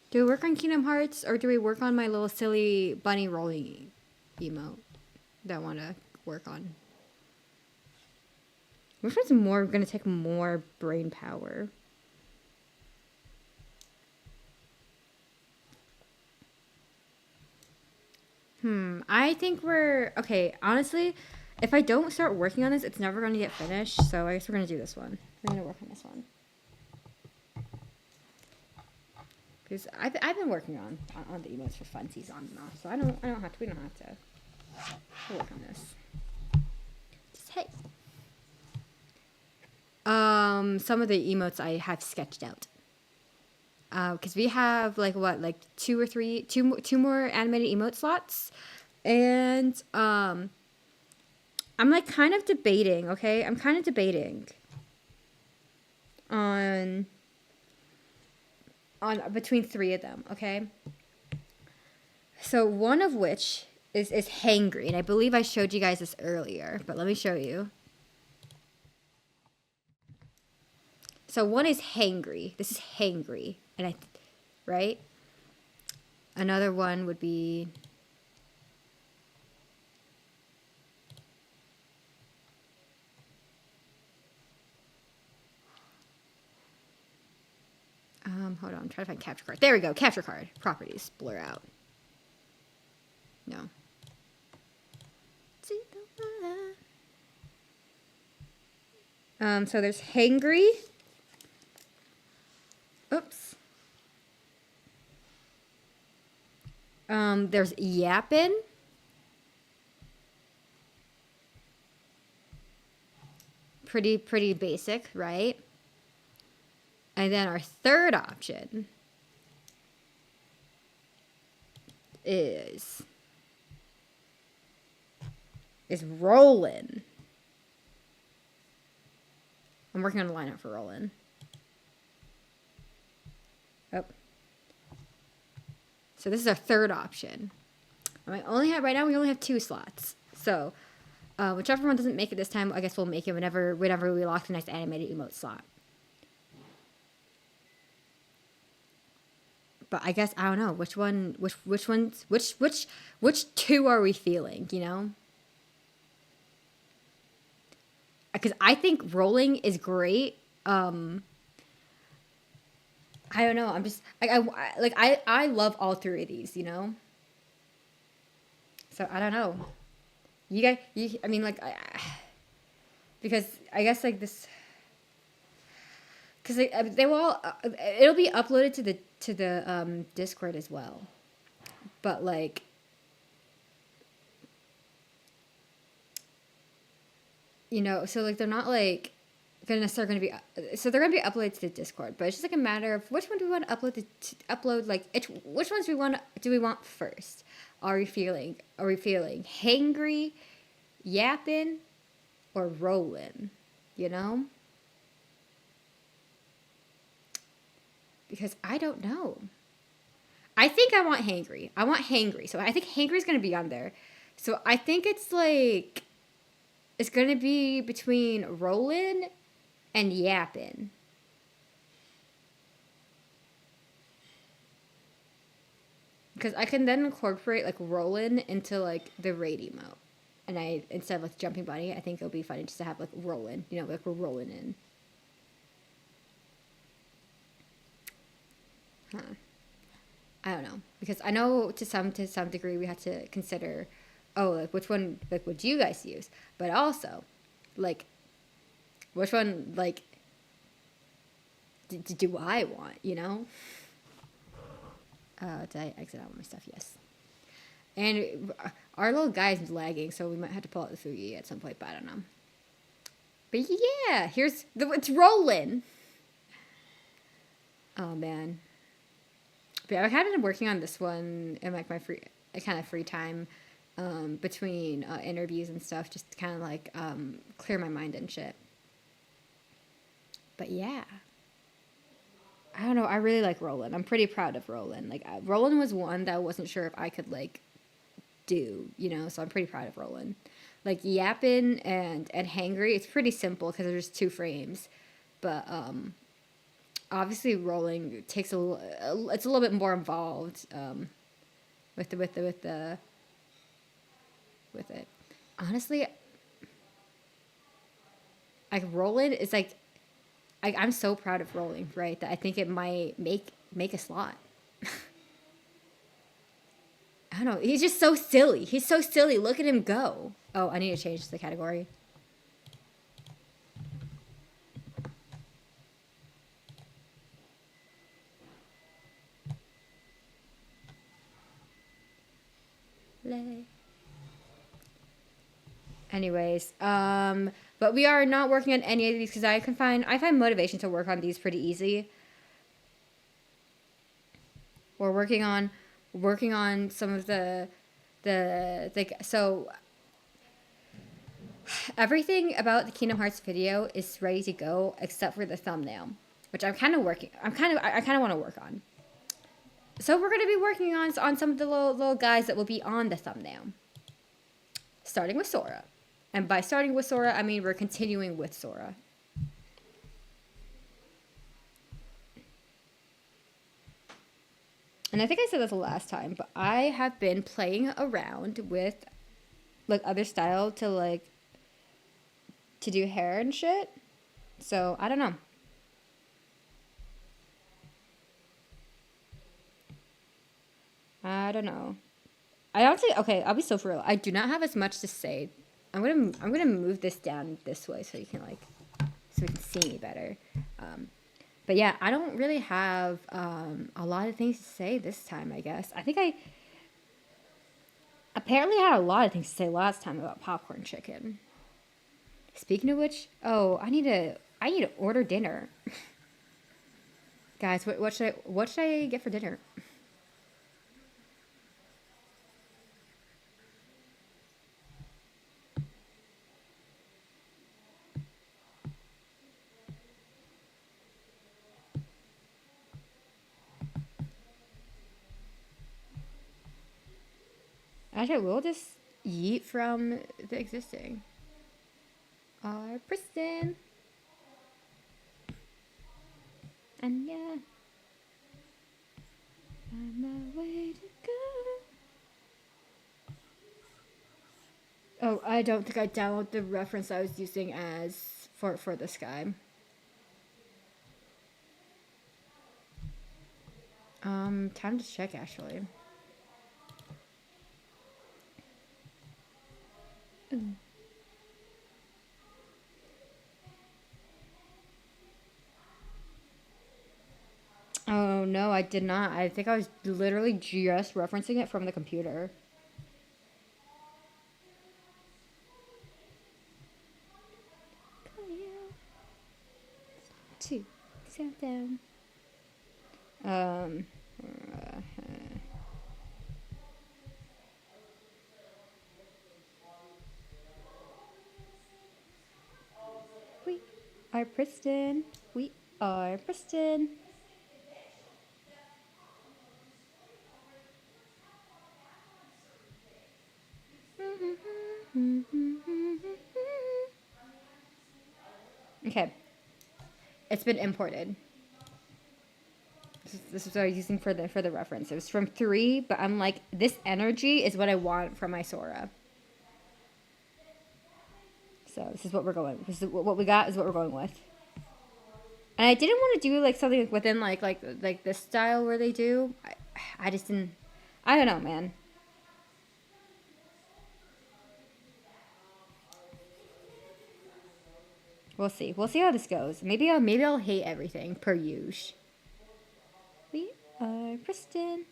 Do we work on Kingdom Hearts or do we work on my little silly bunny rolling emote that I want to work on? Which one's more going to take more brain power? I think we're okay. Honestly, if I don't start working on this, it's never going to get finished. So I guess we're going to do this one. We're going to work on this one because I've been working on the emotes for funsies on and off. So I don't have to. We don't have to work on this. Just hey. Some of the emotes I have sketched out. Because we have like two more animated emote slots, and I'm like kind of debating. Okay, I'm kind of debating on between three of them. Okay, so one of which is hangry, and I believe I showed you guys this earlier, but let me show you. So one is hangry. This is hangry, and right. Another one would be hold on, I'm trying to find capture card. There we go, capture card. Properties, blur out. No. So there's hangry. Oops. There's yappin'. Pretty basic, right? And then our third option is rollin'. I'm working on a lineup for rollin'. Oh. So this is our third option. Right now we only have 2 slots. So whichever one doesn't make it this time, I guess we'll make it whenever we lock the next animated emote slot. But I guess I don't know which two are we feeling, you know? Because I think rolling is great. I don't know. I'm just I love all 3 of these, you know. So I don't know. You guys, I mean, because I guess like this, because they will all, it'll be uploaded to the Discord as well, but like, you know, so like they're not like gonna necessarily gonna be so they're gonna be uploaded to the Discord, but it's just like a matter of which one do we want to upload like which ones do we want first? Are we feeling hangry, yapping, or rolling? You know? Because I don't know. I think I want hangry. I want hangry. So I think hangry is going to be on there. So I think it's like it's going to be between rolling and yapping. Because I can then incorporate like rolling into like the raid emote. And instead of like jumping bunny, I think it'll be funny just to have like rolling, you know, like we're rolling in. Huh. I don't know, because I know to some degree we have to consider, oh, like which one like would you guys use, but also, like, which one like do I want, you know? Did I exit out my stuff? Yes. And our little guy's lagging, so we might have to pull out the Fugi at some point, but I don't know. But yeah, it's rolling. Oh man. But yeah, I've kind of been working on this one in like my free time between interviews and stuff, just to kind of like clear my mind and shit. But yeah, I don't know. I really like Roland. I'm pretty proud of Roland. Like Roland was one that I wasn't sure if I could like do, you know. So I'm pretty proud of Roland. Like yapping and hangry, it's pretty simple because there's just 2 frames, but obviously rolling takes it's a little bit more involved with it. Honestly, like rolling is like I'm so proud of rolling, right? That I think it might make a slot. I don't know. He's just so silly. He's so silly. Look at him go. Oh, I need to change the category. Anyways, but we are not working on any of these because I find motivation to work on these pretty easy. We're working on some of the so everything about the Kingdom Hearts video is ready to go except for the thumbnail, which I kind of want to work on. So we're going to be working on some of the little guys that will be on the thumbnail, starting with Sora. And by starting with Sora, I mean we're continuing with Sora. And I think I said this the last time, but I have been playing around with like other style to do hair and shit. So I don't know. I don't know. I honestly, okay, I'll be so for real. I do not have as much to say. I'm gonna move this down this way so you can so we can see me better. But yeah, I don't really have a lot of things to say this time. I guess I think I apparently had a lot of things to say last time about popcorn chicken. Speaking of which, oh, I need to order dinner. Guys, what should I get for dinner? Actually, we'll just eat from the existing. Our Kristen. And yeah. On my way to go. Oh, I don't think I downloaded the reference I was using as for this guy. Time to check actually. Ooh. Oh no, I did not. I think I was literally just referencing it from the computer. Two, sit down. We are Preston. We are Preston. Okay. It's been imported. This is what I was using for the reference. It was from 3, but I'm like, this energy is what I want from my Sora. So this is what we're going. This is what we got is what we're going with. And I didn't want to do like something within like this style where they do. I just didn't. I don't know, man. We'll see. We'll see how this goes. Maybe I'll hate everything per usual. We are Kristen.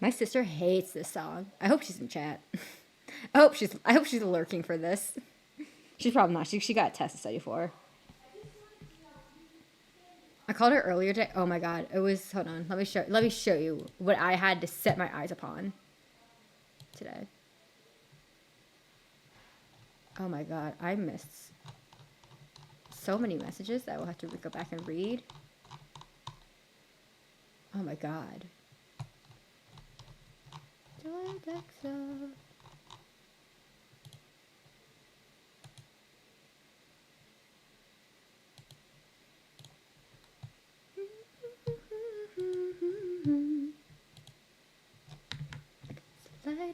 My sister hates this song. I hope she's in chat. I hope she's lurking for this. She's probably not. She got a test to study for. I called her earlier today. Oh my god, it was. Hold on, let me show you what I had to set my eyes upon today. Oh my god, I missed so many messages that I will have to go back and read. Oh my god. Light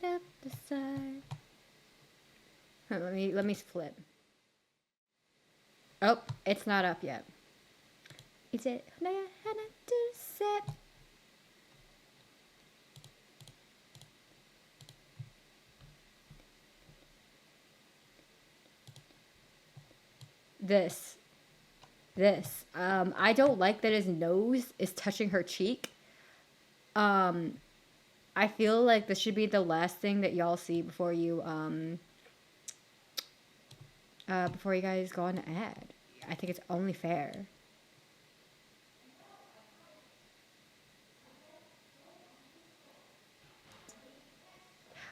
up the side. Let me flip. Oh, it's not up yet. Is it? This. I don't like that his nose is touching her cheek. I feel like this should be the last thing that y'all see before you guys go on an ad. I think it's only fair.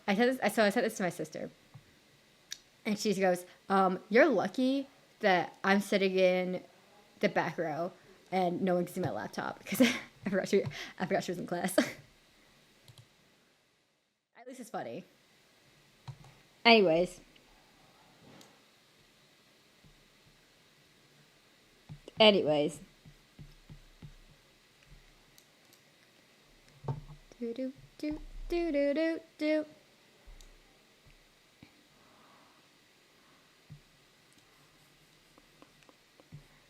I said this to my sister, and she goes, "You're lucky that I'm sitting in the back row and no one can see my laptop because I forgot she was in class." At least it's funny. Anyways. Do do do do do do do.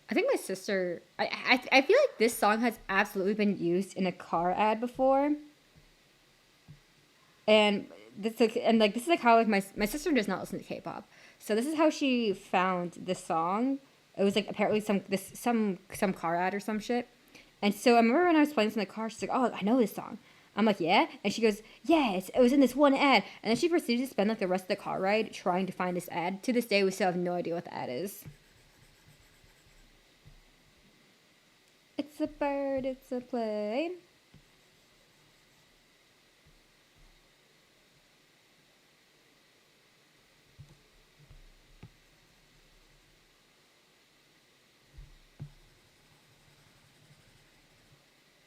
I think my sister. I feel like this song has absolutely been used in a car ad before. And this is like how like my sister does not listen to K-pop, so this is how she found this song. It was like apparently some car ad or some shit. And so I remember when I was playing this in the car, she's like, "Oh, I know this song." I'm like, "Yeah," and she goes, "Yeah, it was in this one ad." And then she proceeded to spend like the rest of the car ride trying to find this ad. To this day, we still have no idea what the ad is. It's a bird, it's a plane.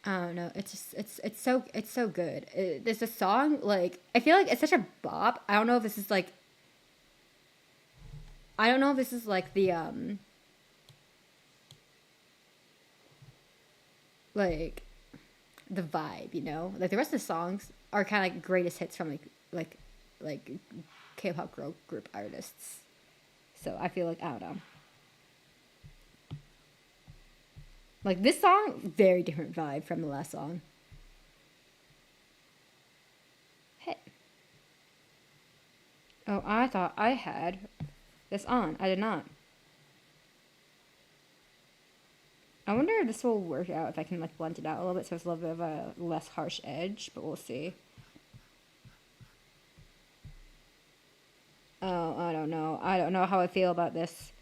I don't know. It's just it's so good. There's a song like I feel like it's such a bop. I don't know if this is like the like the vibe, you know? Like the rest of the songs are kind of like greatest hits from like K-pop girl group artists. So I feel like I don't know. Like this song, very different vibe from the last song. Hey. Oh, I thought I had this on. I did not. I wonder if this will work out if I can like blend it out a little bit so it's a little bit of a less harsh edge, but we'll see. Oh, I don't know. I don't know how I feel about this.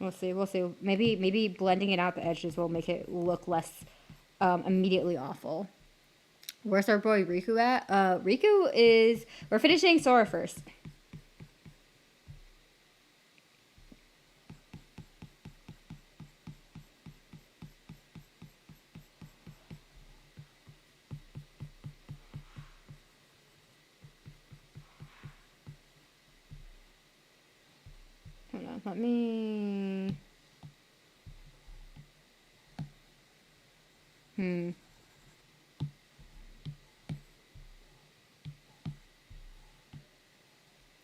We'll see. We'll see. Maybe blending it out the edges will make it look less immediately awful. Where's our boy Riku at? Riku is. We're finishing Sora first. Hold on. Let me.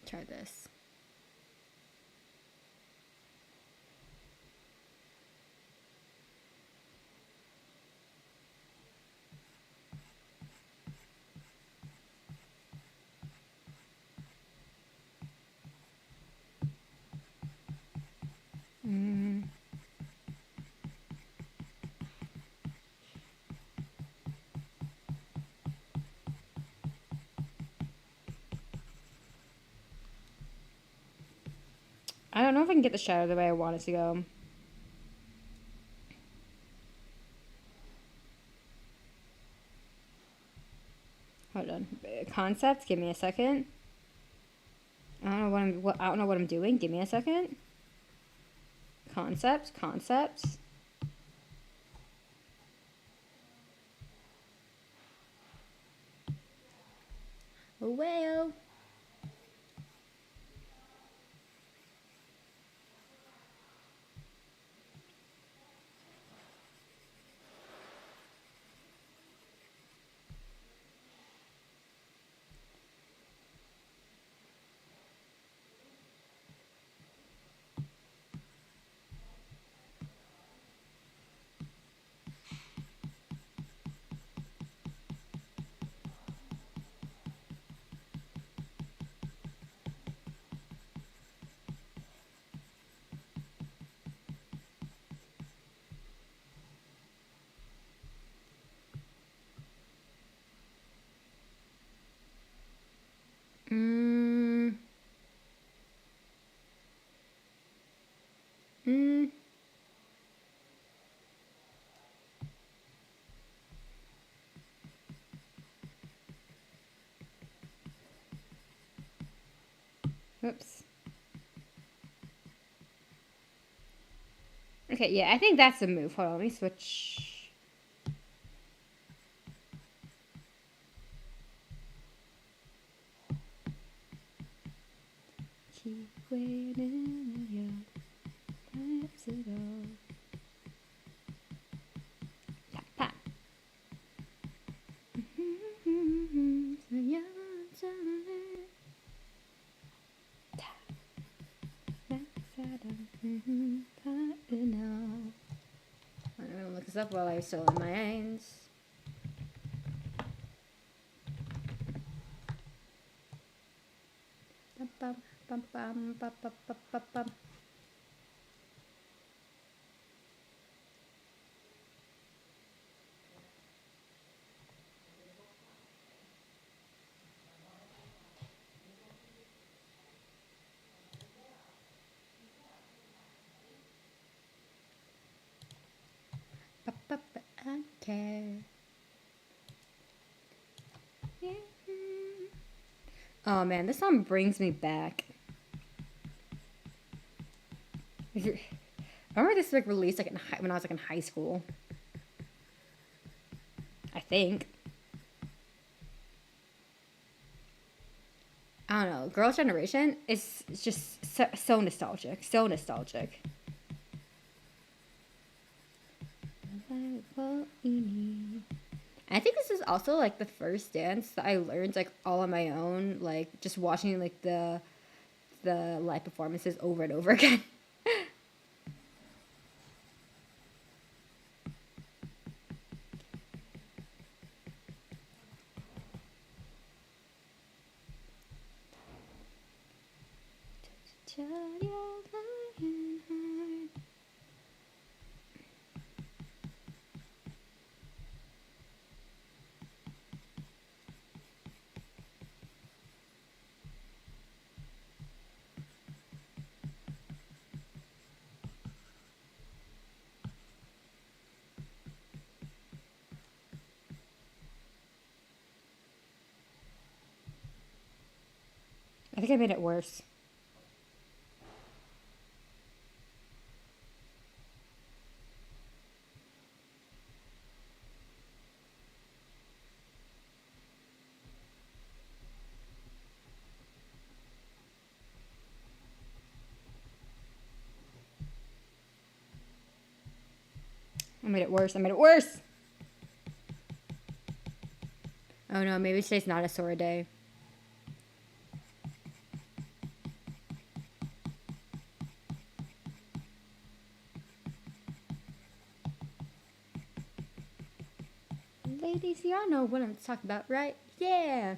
Try this. I don't know if I can get the shadow the way I want it to go. Hold on. Concept, give me a second. I don't know what I'm doing. Give me a second. Concept. Oh, well. Mm. Mm. Whoops. Okay, yeah, I think that's a move. Hold on, let me switch. Keep waiting, yeah. That's it all. Pa, pa. I'm gonna look this up while I'm still in my hands. Bum, bum, bum, bum, bum, bum, bum, bum, bum. Okay. Oh man, this song brings me back. I remember this like released like when I was like in high school. I think. I don't know. Girls' Generation is just so nostalgic. So nostalgic. I think this is also like the first dance that I learned like all on my own, like just watching like the live performances over and over again. I think I made it worse. I made it worse. I made it worse. Oh no, maybe today's not a sore day. Ladies, y'all know what I'm talking about, right? Yeah.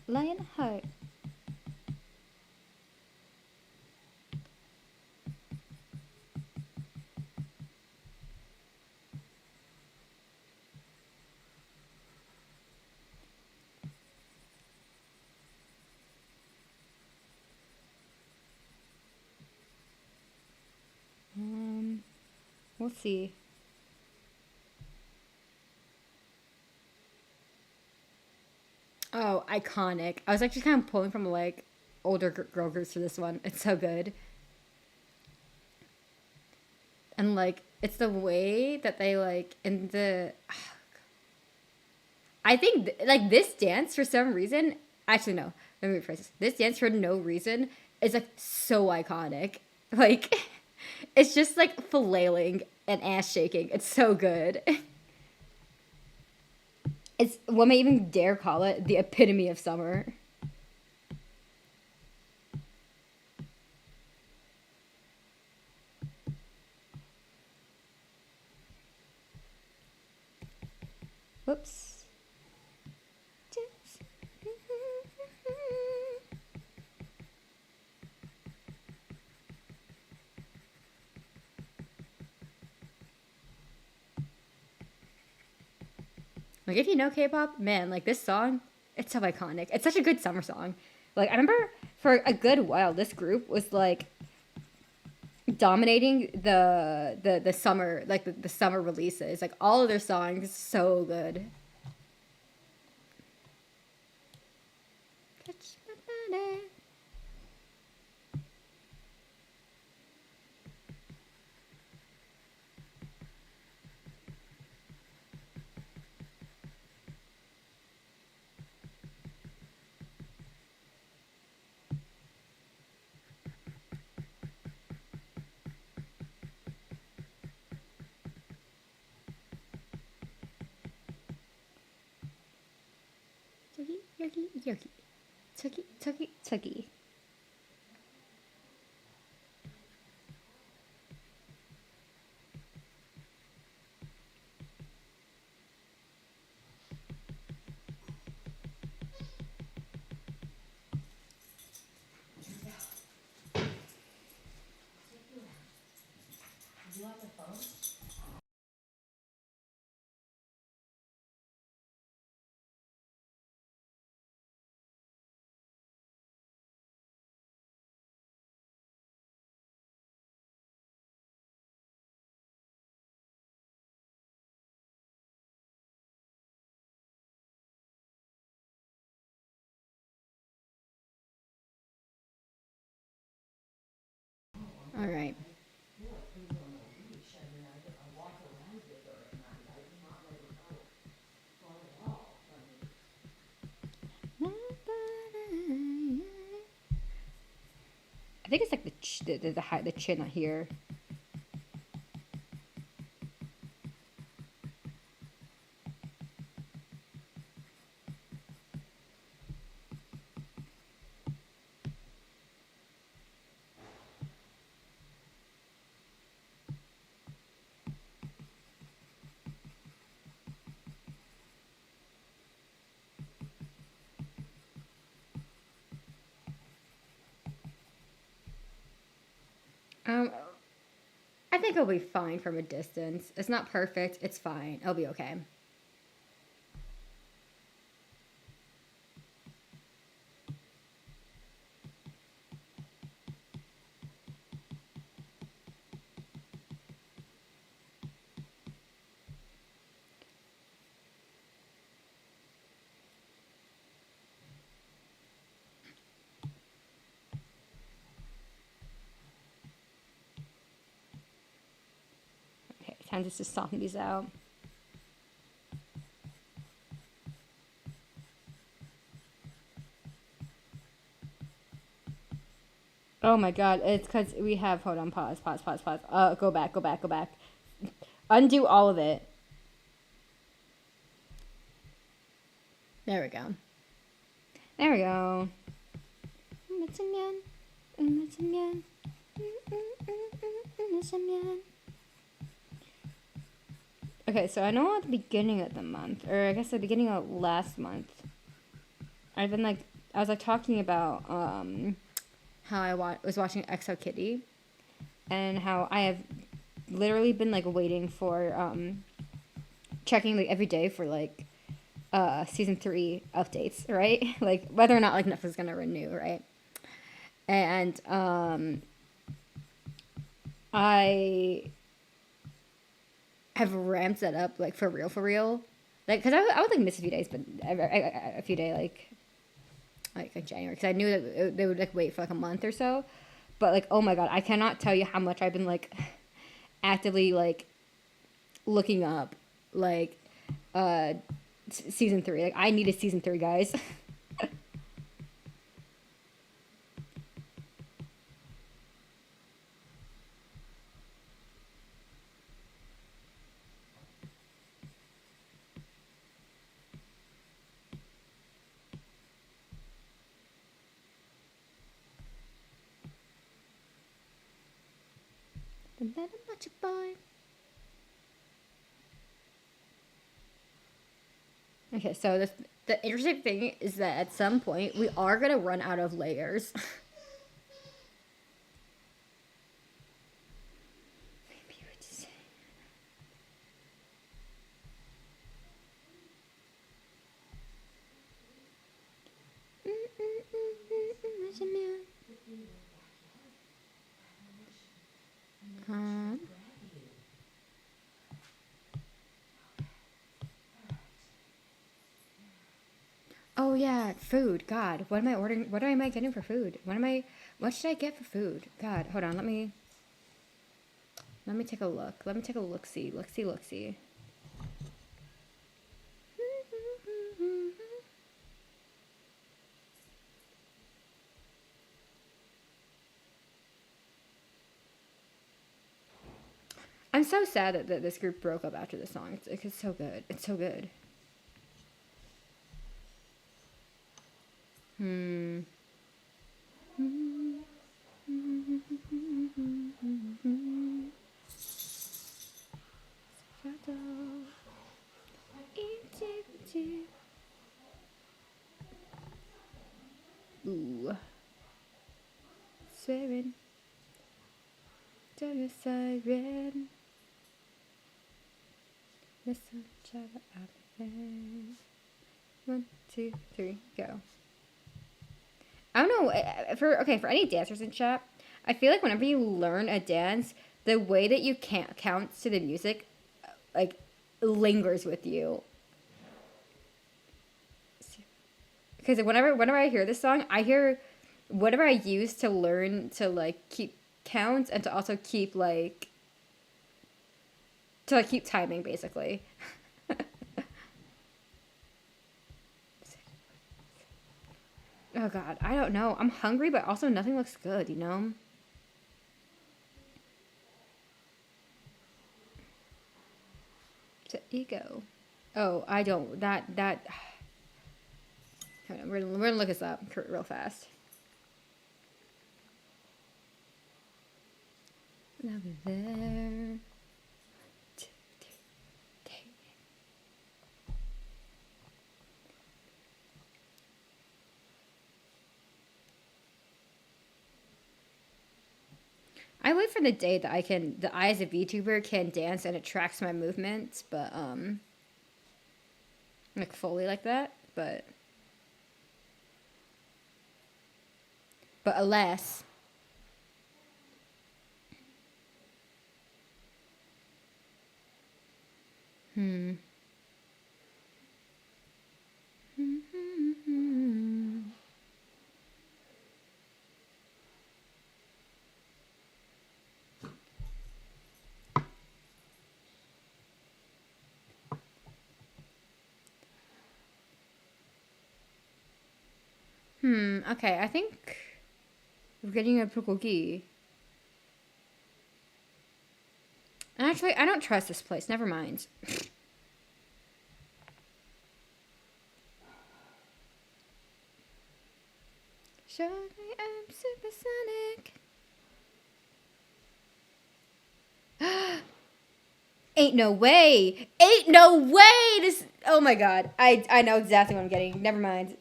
Lionheart. We'll see. Oh, iconic. I was actually kind of pulling from like older girl groups for this one. It's so good. And like it's the way that they like in the I think like this dance for some reason. Actually, no. Let me rephrase this. This dance for no reason is like so iconic. Like, it's just like flailing and ass shaking. It's so good. It's what may even dare call it the epitome of summer. Whoops. Like if you know K-pop, man, like this song, it's so iconic. It's such a good summer song. Like I remember for a good while, this group was like dominating the summer like the summer releases. Like all of their songs, so good. Touch my body. Tuggy, yogi, yogi. Tuggy, tuggy, tuggy. All right. I think it's like the chin here. Um, I think it'll be fine from a distance. It's not perfect. It's fine. It'll be okay. Okay, time just to soften these out. Oh my god, it's because we have. Hold on, pause, pause, pause, pause. Go back, go back, go back. Undo all of it. There we go. There we go. Okay, so I know at the beginning of the month, or I guess the beginning of last month, I've been like, I was like talking about how I was watching XO Kitty, and how I have literally been like waiting for checking like every day for like season 3 updates, right? Like whether or not like Netflix is gonna renew, right? And I have ramped that up like for real. Like, cause I would like miss a few days, but a few days like in January, because I knew that they would like wait for like a month or so. But like, oh my god, I cannot tell you how much I've been like actively like looking up like uh season 3. Like I needed season 3, guys. And then I'm not your boy. Okay, so the interesting thing is that at some point we are gonna run out of layers. Maybe we're just... Um, oh yeah, food. God, what am I ordering? What am I getting for food? What should I get for food? God, hold on. Let me take a look. Let me take a look. See. Look see. Look see. I'm so sad that this group broke up after this song. It's so good. It's so good. Hmm. Ooh. Swearing to your siren. Listen, child, out there. 1, 2, 3, go. I don't know, for any dancers in chat, I feel like whenever you learn a dance, the way that you can't count to the music, like, lingers with you. Because whenever I hear this song, I hear whatever I use to learn to like keep counts and to also keep like keep timing basically. Oh god, I don't know. I'm hungry, but also nothing looks good, you know? To ego. Oh, I don't. That. Hold on, we're gonna look this up real fast. Over there. I wait for the day that I as a VTuber can dance and it tracks my movements, but like fully like that, but alas. Hmm. Okay, I think we're getting a bulgogi. And actually, I don't trust this place. Never mind. Show me I'm supersonic. Ain't no way. Ain't no way. This. Oh my god. I know exactly what I'm getting. Never mind.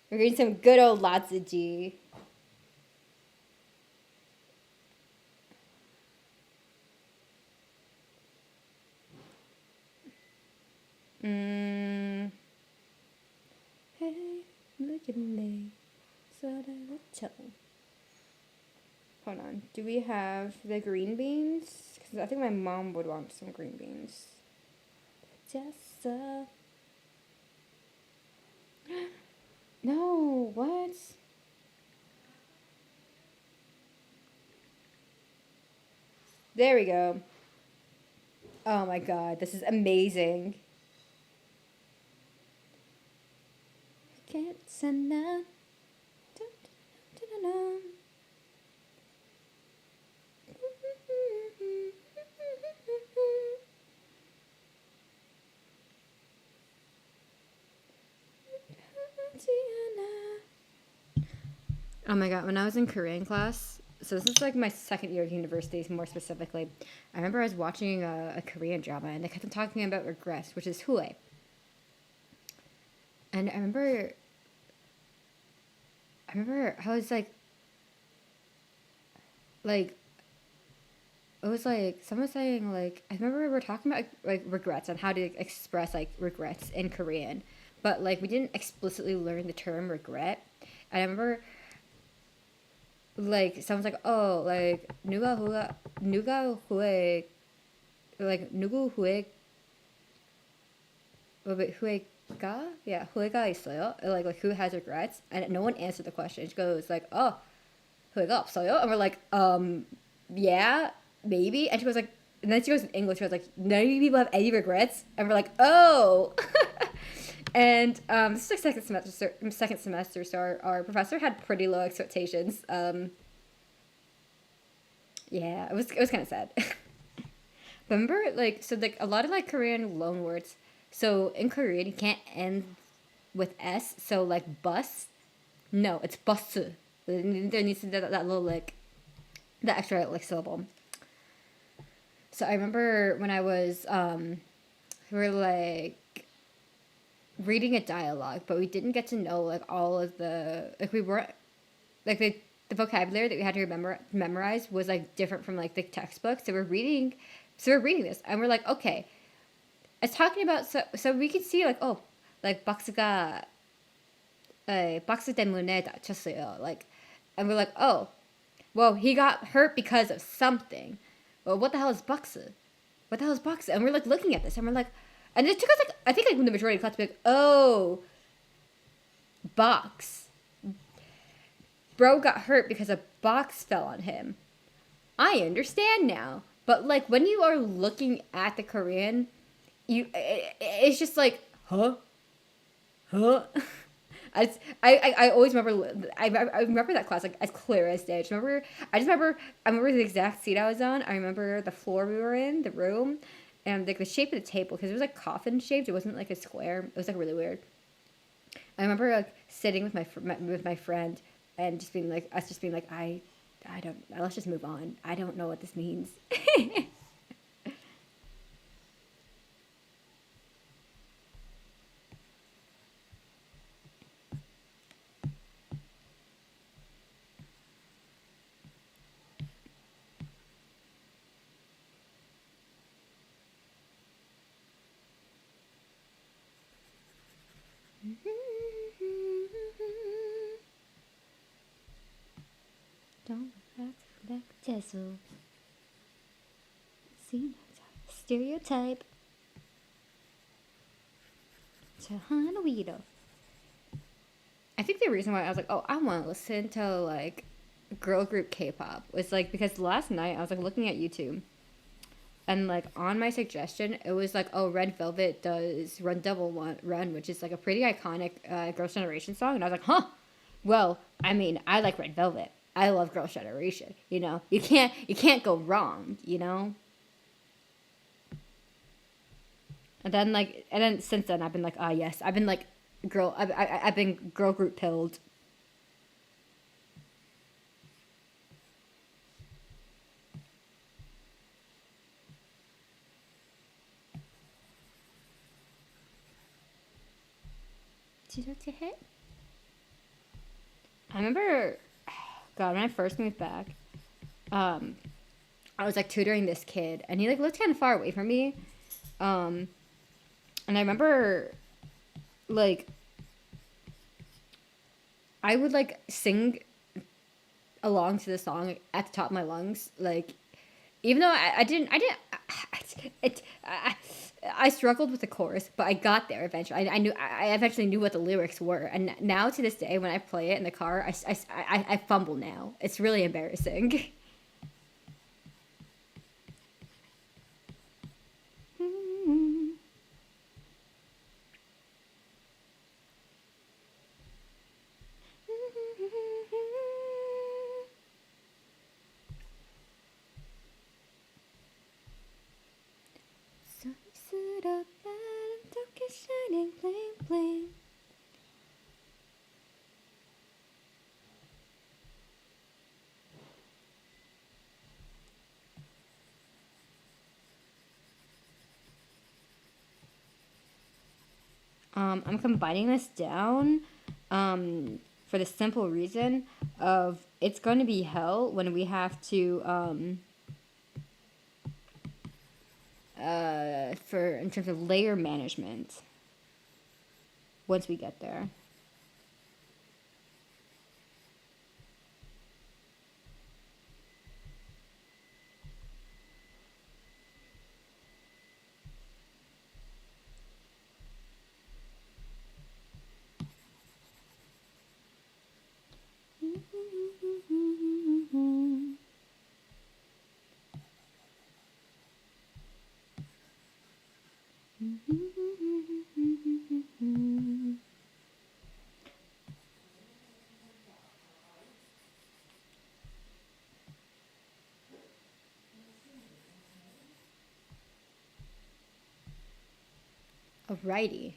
We're getting some good old lots of G. Hey, look at me. So Hold on. Do we have the green beans? Because I think my mom would want some green beans. Just no, what? There we go. Oh my god, this is amazing. Can't send that. Oh my god, when I was in Korean class, so this is like my second year of university, more specifically. I remember I was watching a Korean drama and they kept on talking about regrets, which is hue. And I remember I was like it was like someone saying like I remember we were talking about like regrets and how to express like regrets in Korean, but like we didn't explicitly learn the term regret. And I remember like someone's like oh like 누가 후회 like 누구 후회가 yeah 후회가 있어요 like who has regrets and no one answered the question. She goes like oh 후회가 없어요 and we're like yeah maybe and she goes like and then she goes in English. She was like none of you people have any regrets and we're like oh. And this is like second semester, so our professor had pretty low expectations. Yeah, it was kind of sad. Remember, like, so like a lot of like Korean loan words. So in Korean, you can't end with s. So like bus, no, it's bus. There needs to be that little like the extra like syllable. So I remember when I was we were like reading a dialogue, but we didn't get to know like all of the like we weren't like the vocabulary that we had to memorize was like different from like the textbook. So we're reading this and we're like okay, it's talking about so we can see like oh like 박스가 박스 때문에 다쳤어요 like and we're like oh well he got hurt because of something. Well what the hell is 박스? What the hell is 박스? And we're like looking at this and we're like and it took us like I think like the majority of class to be like oh box bro got hurt because a box fell on him. I understand now. But like when you are looking at the Korean, it's just like huh, huh. I always remember I remember that class like as clear as day. I remember the exact seat I was on. I remember the floor we were in, the room, and like the shape of the table because it was like coffin shaped. It wasn't like a square. It was like really weird. I remember like sitting with my friend and just being like I don't let's just move on. I don't know what this means. Don't act like Jessel. Stereotype. Tahanawido. I think the reason why I was like, oh, I want to listen to like girl group K-pop was like because last night I was like looking at YouTube and like on my suggestion it was like oh Red Velvet does Run Double Run, which is like a pretty iconic Girls' Generation song, and I was like huh, well I mean I like Red Velvet, I love Girls' Generation, you can't go wrong, and then since then I've been like ah yes I've been like I've been girl group pilled. I remember, God, when I first moved back, um, I was like tutoring this kid, and he like lived kind of far away from me, um, and I remember, like, I would like sing along to the song at the top of my lungs, like Even though I struggled with the chorus, but I got there eventually. I eventually knew what the lyrics were, and now to this day, when I play it in the car, I fumble now. It's really embarrassing. So you stood up and took a shining bling bling. I'm combining this down for the simple reason of it's going to be hell when we have to for in terms of layer management once we get there. Alrighty.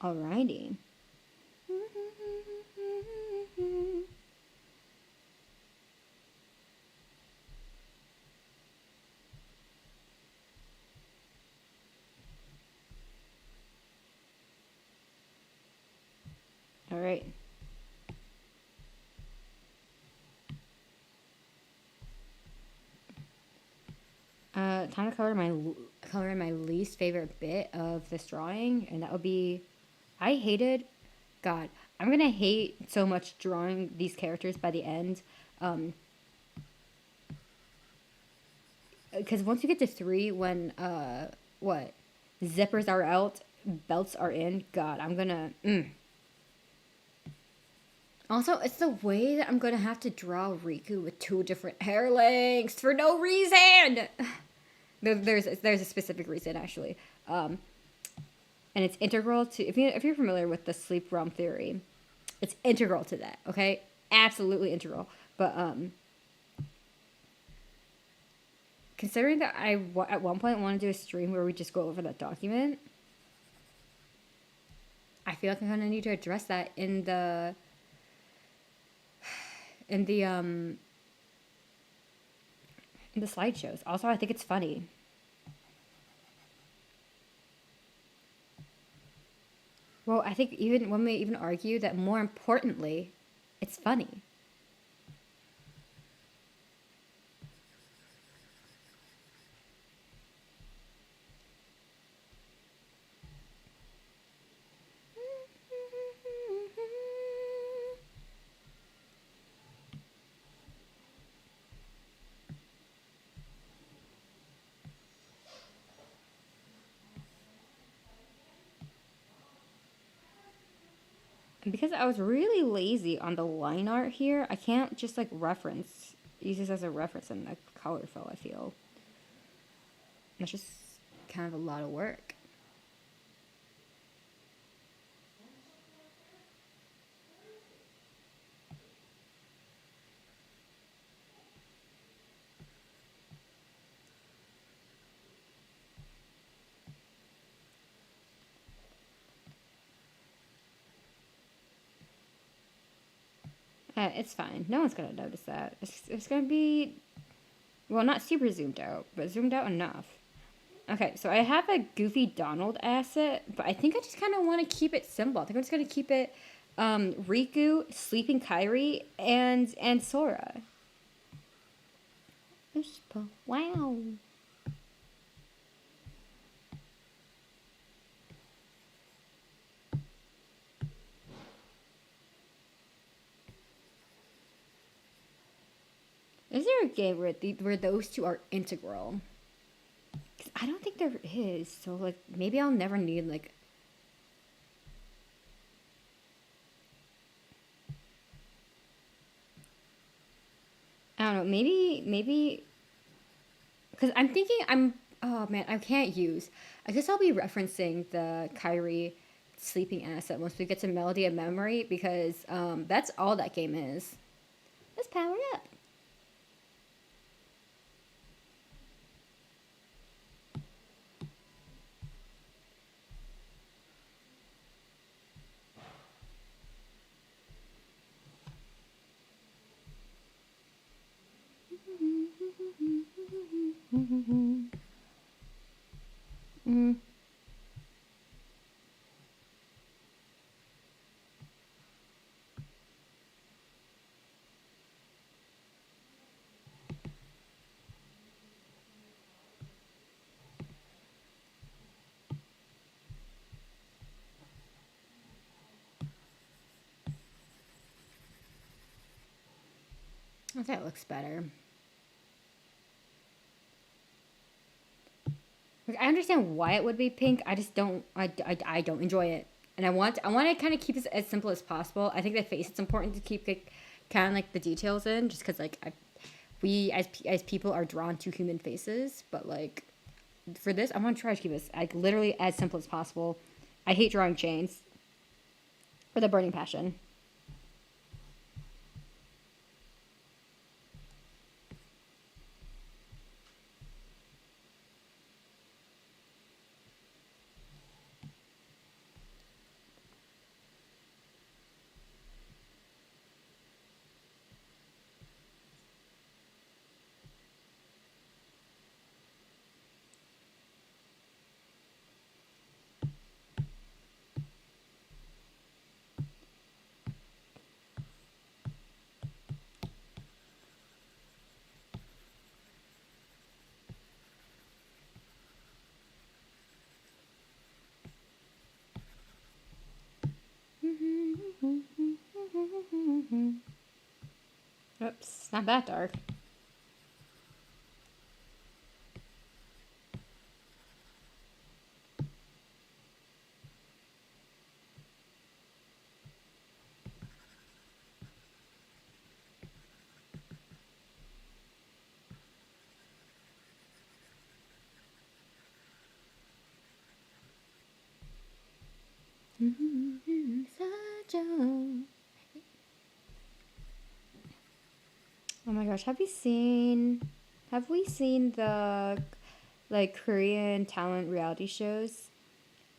Alrighty. All right. Time to color my least favorite bit of this drawing, and that would be, I hated, God, I'm gonna hate so much drawing these characters by the end, because once you get to 3, when what, zippers are out, belts are in. God, I'm gonna. Also, it's the way that I'm gonna have to draw Riku with 2 different hair lengths for no reason. There's a specific reason actually, and it's integral to if you're familiar with the sleep realm theory, it's integral to that. Okay, absolutely integral. But considering that at one point want to do a stream where we just go over that document, I feel like I'm gonna need to address that in the slideshows. Also, I think it's funny. Well, I think even one may even argue that more importantly, it's funny. And because I was really lazy on the line art here, I can't just like use this as a reference in the color fill, I feel. That's just kind of a lot of work. It's fine. No one's gonna notice that. It's gonna be, well, not super zoomed out, but zoomed out enough. Okay, so I have a Goofy Donald asset, but I think I just kind of want to keep it simple. I think I'm just gonna keep it Riku, Sleeping Kairi, and Sora. Wow. Is there a game where those two are integral? 'Cause I don't think there is. So like maybe I'll never need like I don't know. Maybe because I'm thinking I'm. Oh man, I can't use. I guess I'll be referencing the Kyrie sleeping asset once we get to Melody of Memory because that's all that game is. Let's power up. Mm. I think that looks better. Like, I understand why it would be pink. I just don't. I don't enjoy it, and I want to kind of keep it as simple as possible. I think the face it's important to keep it kind of like the details in, just because like we as people are drawn to human faces, but like for this, I want to try to keep this like literally as simple as possible. I hate drawing chains with a burning passion. Oops, not that dark. Oh my gosh, have we seen the like Korean talent reality shows?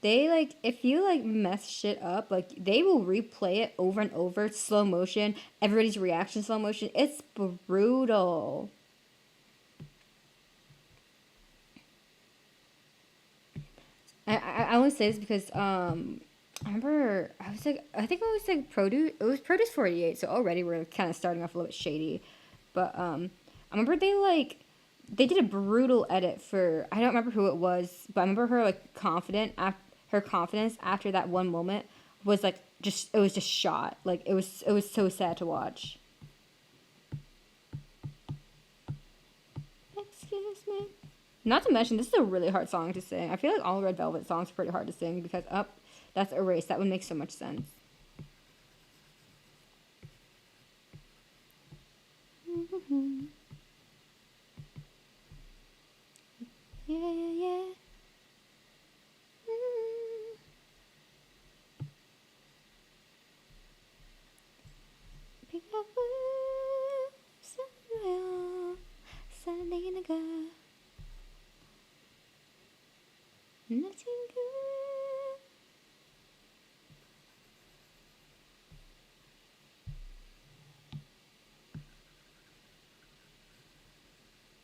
They like if you like mess shit up, like they will replay it over and over, slow motion, everybody's reaction slow motion. It's brutal. I only say this because I remember I think it was like Produce 48, so already we're kind of starting off a little bit shady. But I remember they did a brutal edit for I don't remember who it was, but I remember her like her confidence after that one moment was like just it was just shot. Like it was so sad to watch. Excuse me. Not to mention, this is a really hard song to sing. I feel like all Red Velvet songs are pretty hard to sing because up, that's Erased. That would make so much sense. Yeah, yeah, yeah. Pick up somewhere, standing in the nothing good.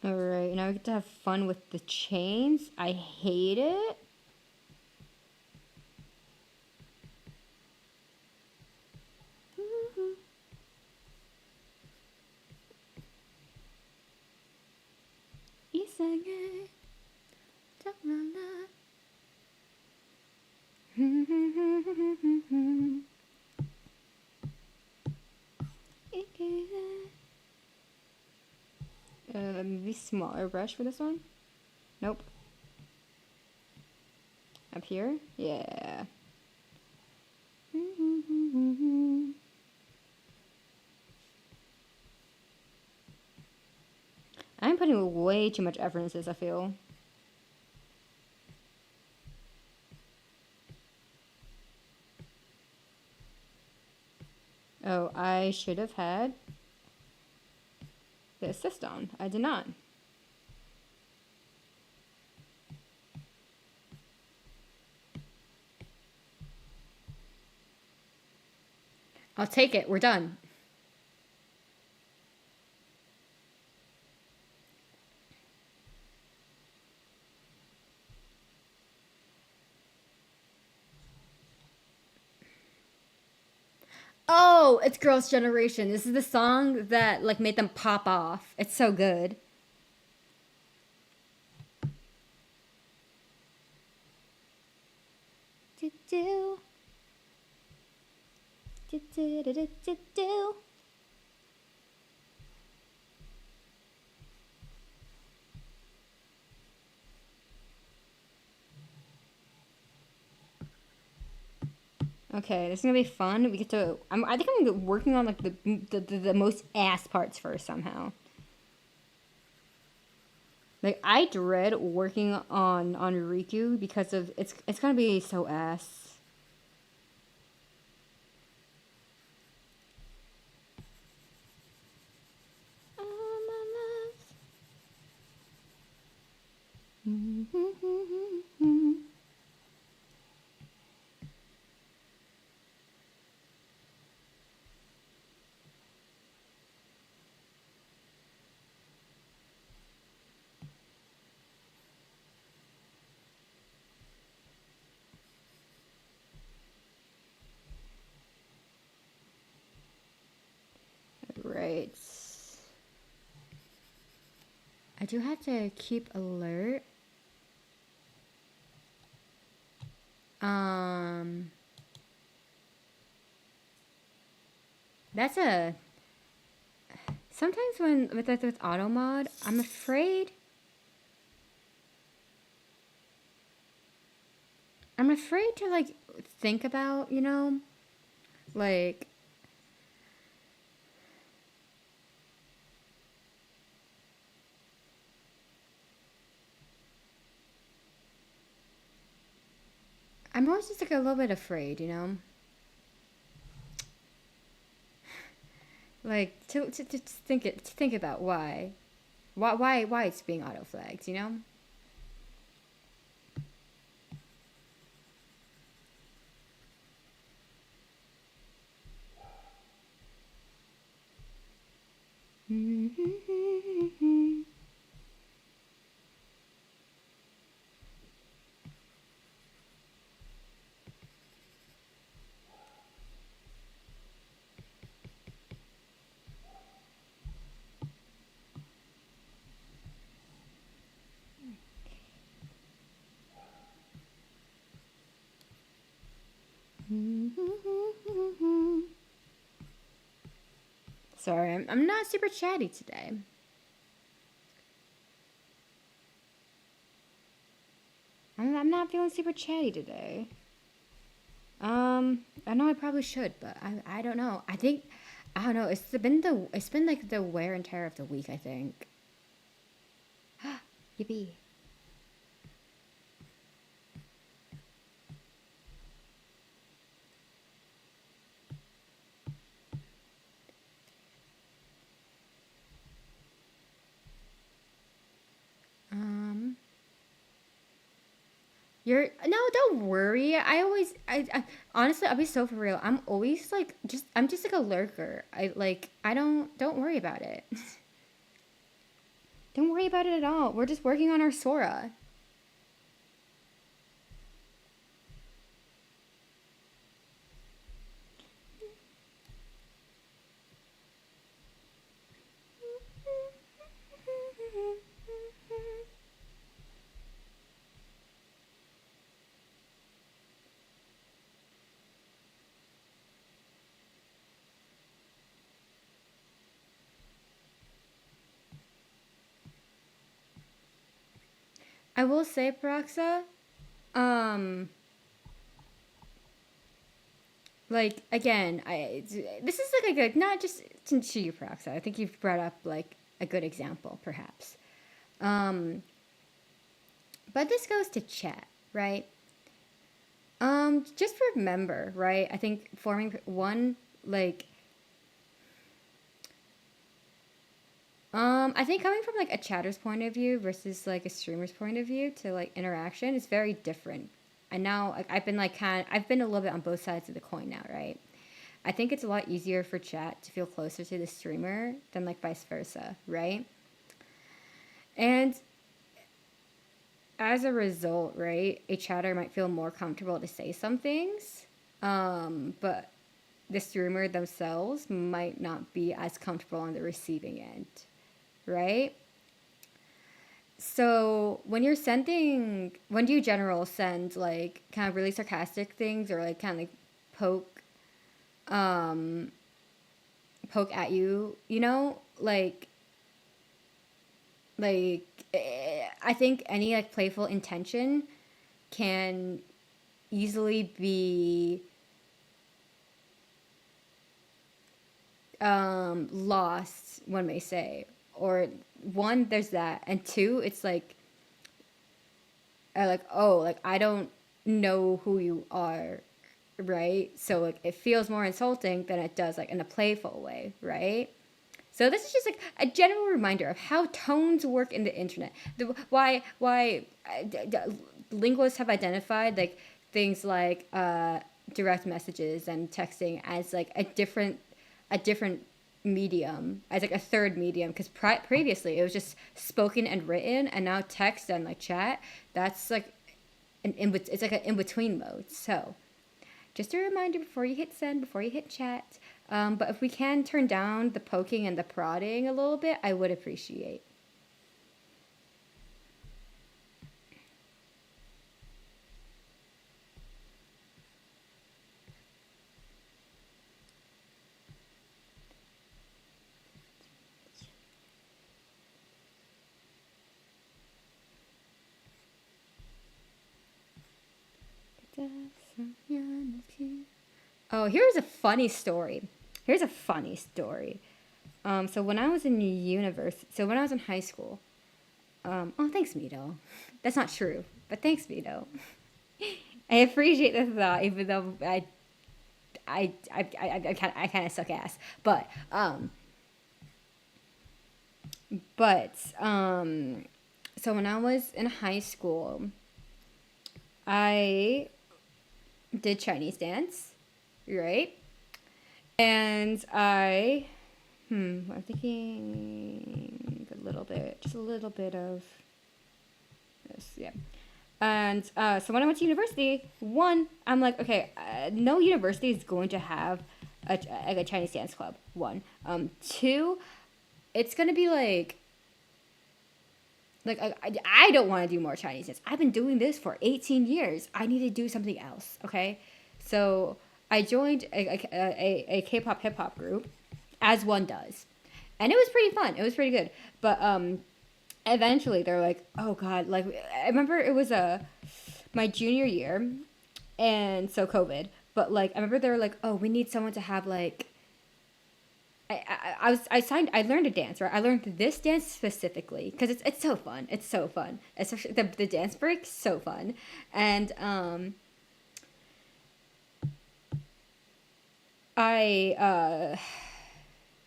Alright, now we get to have fun with the chains. I hate it. 이상해, 정말나. Maybe smaller brush for this one? Nope. Up here? Yeah. I'm putting way too much effort into this, I feel. Oh, I should have had the assist on. I did not. I'll take it. We're done. Oh, it's Girls' Generation. This is the song that like made them pop off. It's so good. Do do do do do do do do. Okay, this is gonna be fun. We get to. I think I'm working on like the most ass parts first somehow. Like I dread working on Riku because of it's gonna be so ass. Oh my love. Right. I do have to keep alert. That's a. Sometimes when with auto mod, I'm afraid. I'm afraid to like think about, you know, like I'm always just like a little bit afraid, you know? Like to think about why it's being auto flagged, you know? Sorry, I'm not super chatty today. I'm not feeling super chatty today. I know I probably should, but I don't know. I don't know. It's been like the wear and tear of the week, I think. Yippee. You're no, don't worry. I honestly, I'll be so for real. I'm always like I'm just like a lurker. I don't worry about it. Don't worry about it at all. We're just working on our Sora. I will say, Paraxa, um, like again, this is like a good, not just to you, Paraxa. I think you've brought up like a good example, perhaps. Um, but this goes to chat, right? Just remember, right? I think forming one like I think coming from like a chatter's point of view versus like a streamer's point of view to like interaction is very different. And now I've been like I've been a little bit on both sides of the coin now, right? I think it's a lot easier for chat to feel closer to the streamer than like vice versa, right? And as a result, right, a chatter might feel more comfortable to say some things, but the streamer themselves might not be as comfortable on the receiving end, right? So when do you general send like kind of really sarcastic things or like kind of like poke, um, poke at you, like I think any like playful intention can easily be lost, one may say. Or one, there's that, and two, it's like oh, like I don't know who you are, right? So like it feels more insulting than it does like in a playful way, right? So this is just like a general reminder of how tones work in the internet. Linguists have identified like things like direct messages and texting as like a different medium, as like a third medium, because previously it was just spoken and written, and now text and like chat, that's like it's like an in-between mode. So just a reminder before you hit send, before you hit chat. But if we can turn down the poking and the prodding a little bit, I would appreciate. Oh, here's a funny story. Here's a funny story. So when I was in university, so when I was in high school, oh, thanks, Mito. That's not true, but thanks, Mito. I appreciate the thought, even though I kind of suck ass. But so when I was in high school, I did Chinese dance, right? And I'm thinking just a little bit of this, yeah. And so when I went to university, one, I'm like, okay, no university is going to have a Chinese dance club. One, two, it's gonna be like I don't want to do more Chinese dance. I've been doing this for 18 years. I need to do something else. Okay, so I joined a K-pop hip hop group, as one does, and it was pretty fun. It was pretty good. But eventually they're like, oh god, like I remember it was my junior year, and so COVID. But like I remember they were like, oh, we need someone to have like I learned to dance, right? I learned this dance specifically because it's so fun. It's so fun, especially the dance break, so fun. And I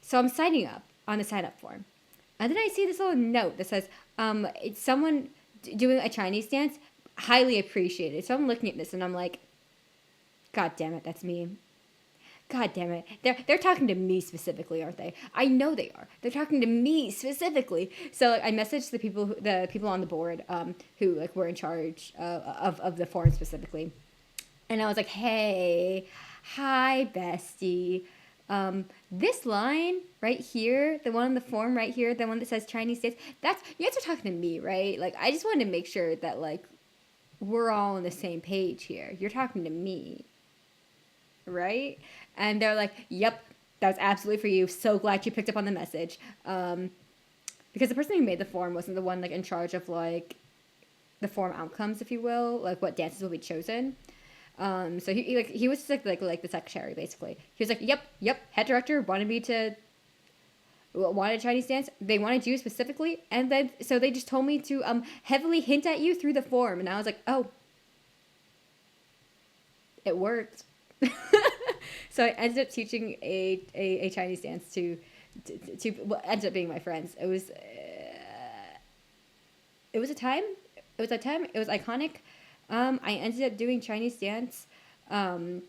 so I'm signing up on the sign up form, and then I see this little note that says it's someone doing a Chinese dance, highly appreciated. So I'm looking at this and I'm like, God damn it, that's me. God damn it. They're talking to me specifically, aren't they? I know they are. They're talking to me specifically. So like, I messaged the people on the board who like were in charge of the forum specifically. And I was like, "Hey, hi bestie. This line right here, the one on the form right here, the one that says Chinese dance, that's you guys are talking to me, right? Like I just wanted to make sure that like we're all on the same page here. You're talking to me, right?" And they're like, "Yep, that's absolutely for you. So glad you picked up on the message." Because the person who made the form wasn't the one like in charge of like the form outcomes, if you will, like what dances will be chosen. So he was just like the secretary basically. He was like, yep, head director wanted Chinese dance. They wanted you specifically, and then so they just told me to heavily hint at you through the form, and I was like, oh, it worked. So I ended up teaching a Chinese dance to what ended up being my friends. It was a time. It was a time. It was iconic. I ended up doing Chinese dance. Um,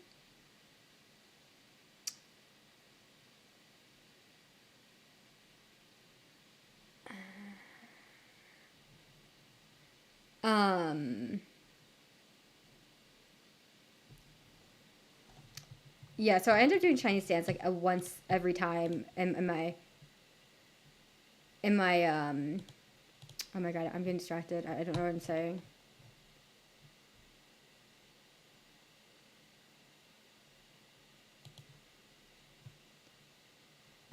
um, yeah, so I ended up doing Chinese dance like a once every time in my. Oh my god, I'm getting distracted. I don't know what I'm saying.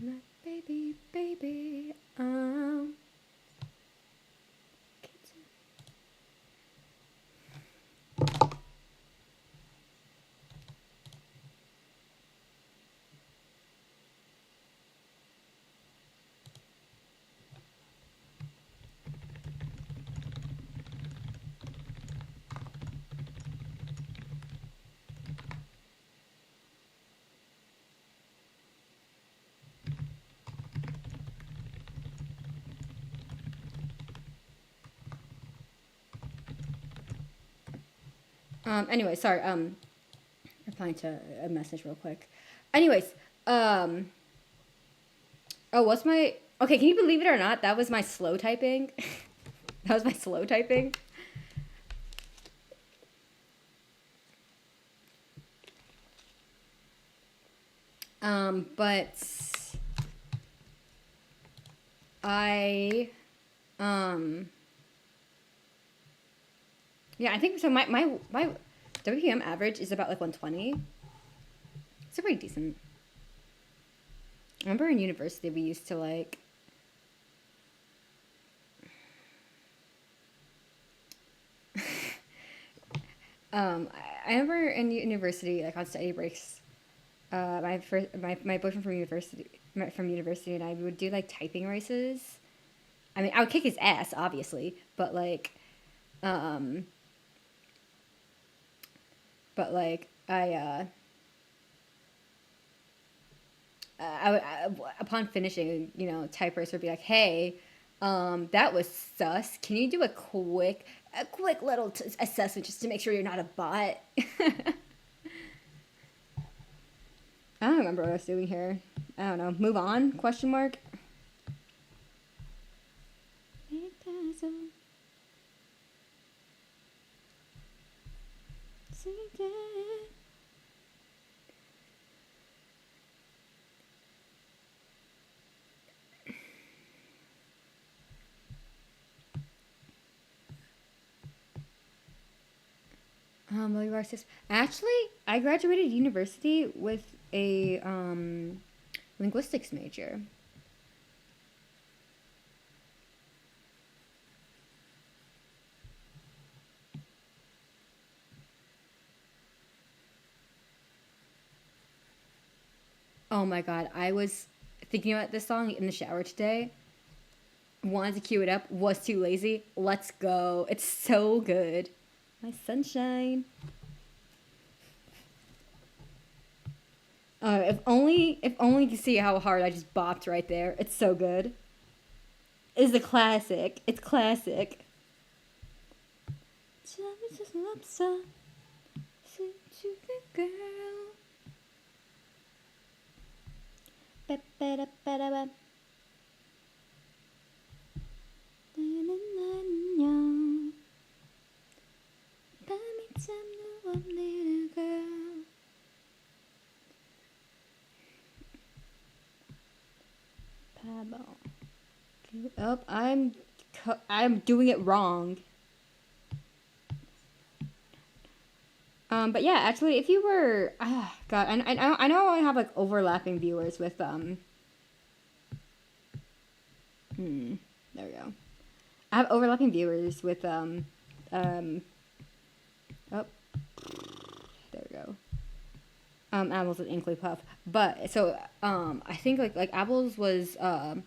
My baby, baby, anyway, sorry. Replying to a message real quick. Anyways, um, oh, what's my okay? Can you believe it or not? That was my slow typing. That was my slow typing. But I, um, yeah, I think so. My WPM average is about like 120. It's pretty decent. I remember in university we used to like. I remember in university, like on study breaks, my boyfriend from university and I we would do like typing races. I mean, I would kick his ass, obviously, um, but like upon finishing, type race would be like, hey, that was sus. Can you do a quick little assessment just to make sure you're not a bot? I don't remember what I was doing here. I don't know. Move on? Question mark. Actually, I graduated university with a linguistics major. Oh my god, I was thinking about this song in the shower today. Wanted to cue it up, was too lazy. Let's go. It's so good. My sunshine. If only you could see how hard I just bopped right there. It's so good. It's a classic. It's classic. Oh, I'm doing it wrong. But yeah, actually, if you were, God, I know I have like overlapping viewers with there we go. I have overlapping viewers with Oh, there we go. Apples and Inkly Puff. But so I think like Apples was I